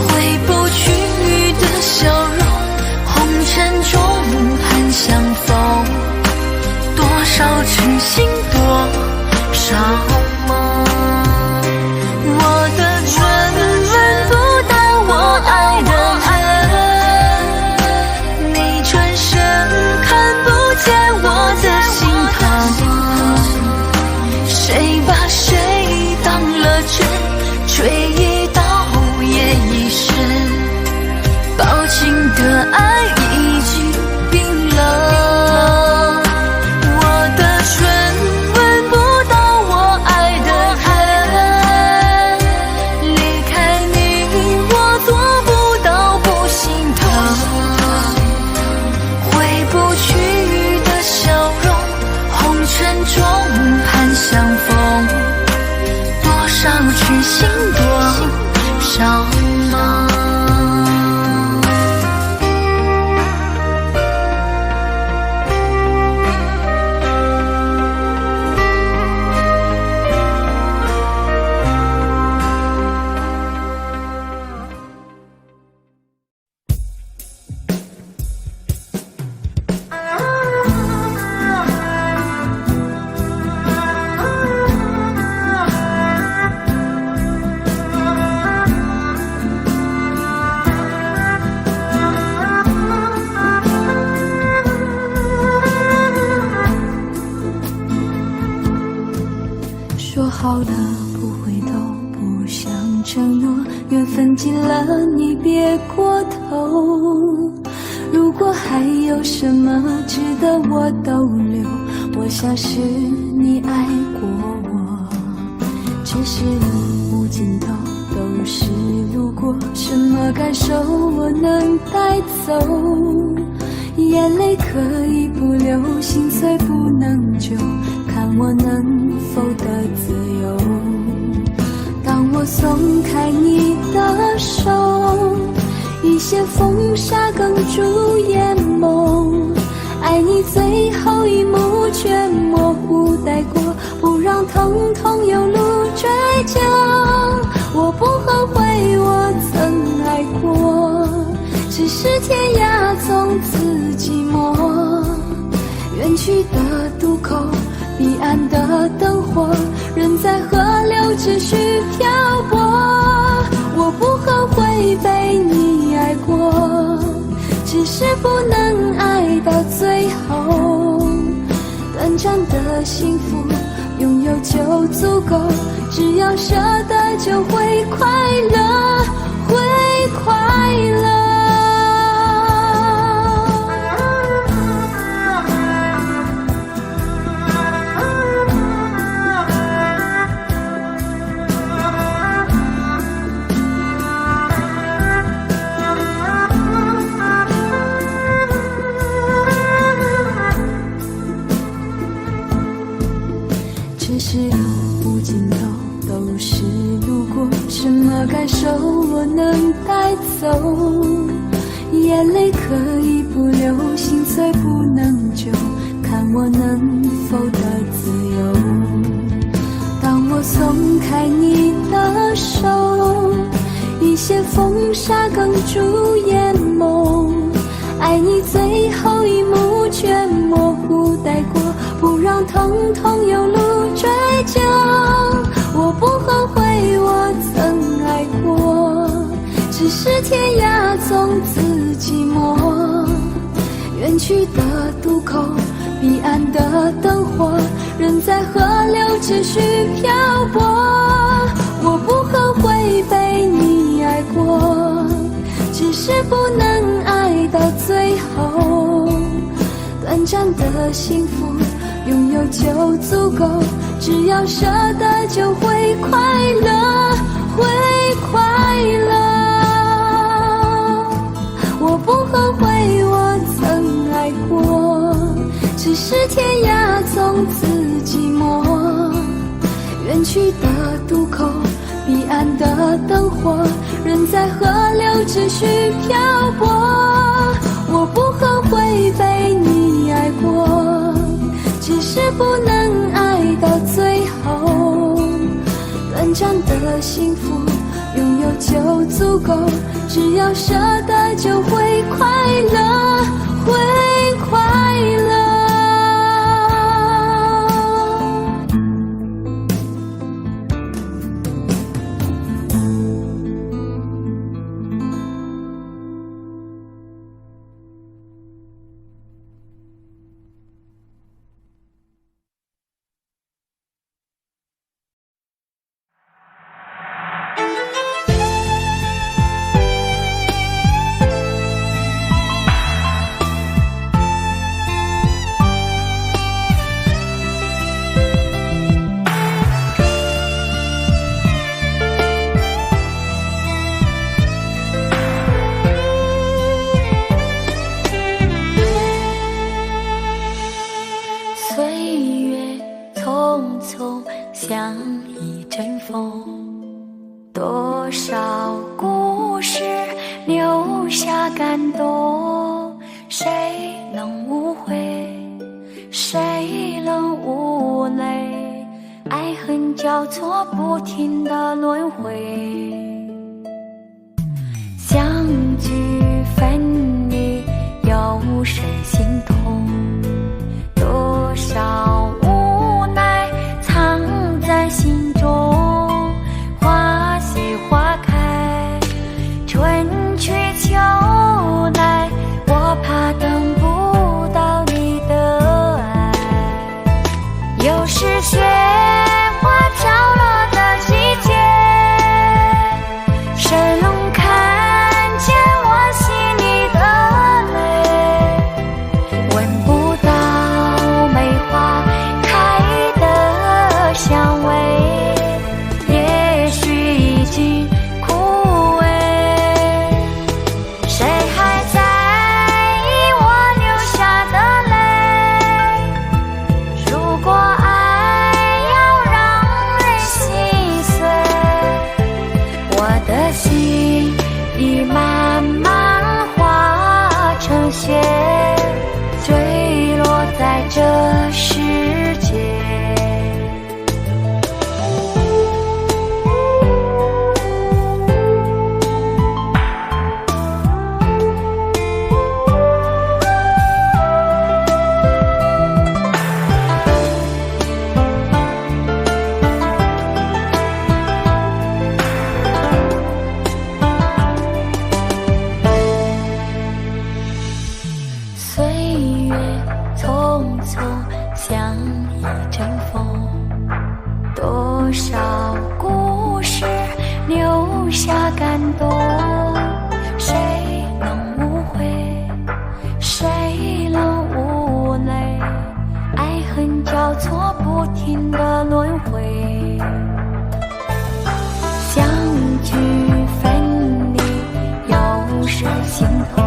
回不去的笑容，红尘中盼相逢，多少痴心多少梦。我的唇吻不到我爱的人，你转身看不见我的心疼，谁把谁当了真，追一刀也一生，抱紧的爱已经冰冷，我的唇吻不到我爱的人，离开你我做不到不心疼，回不去的笑容，红尘中盼相逢，多少痴心多少梦。说好了不回头，不想承诺，缘分尽了你别过头。如果还有什么值得我逗留，我想是你爱过我，只是路无尽头，都是路过，什么感受我能带走？眼泪可以不流，心碎不能救，看我能否得自由。当我松开你的手，一些风沙哽住眼眸，爱你最后一幕却模糊带过，不让疼痛有路追究。我不后悔我曾爱过，只是天涯从此寂寞，远去的渡口，彼岸的灯火，人在河流只需漂泊。我不后悔被你爱过，只是不能爱到最后。短暂的幸福拥有就足够，只要舍得就会快乐，会快乐。眼泪可以不流，心碎不能救，看我能否得自由。当我松开你的手，一些风沙哽住眼眸，爱你最后一幕却模糊带过，不让疼痛有路追究。我不后悔我曾爱过，只是天涯从此寂寞。远去的渡口，彼岸的灯火，仍在河流持续漂泊。我不后悔被你爱过，只是不能爱到最后。短暂的幸福拥有就足够，只要舍得就会快乐，会快乐。我不后悔我曾爱过，只是天涯从此寂寞。远去的渡口，彼岸的灯火，仍在河流持续漂泊。我不后悔被你爱过，只是不能爱到最后。短暂的幸福拥有就足够，只要舍得就会快乐，会快乐。像一阵风，多少故事留下感动，谁能无悔，谁能无泪，爱恨交错不停的轮回，相聚分离有时心痛，多少无奈藏在心中，花谢花开，春去秋来，我怕等不到你的爱。又是雪花飘落的季节，谁能看见我心里的泪？闻不到梅花开的香味，也许已经枯萎，谁还在意我流下的泪？如果爱要让人心碎，我的心已慢慢化成雪，坠落在这世界。岁月匆匆像一阵风，多少故事留下感动，谁能无悔，谁能无泪，爱恨交错不停的轮回，相聚分离有时心痛，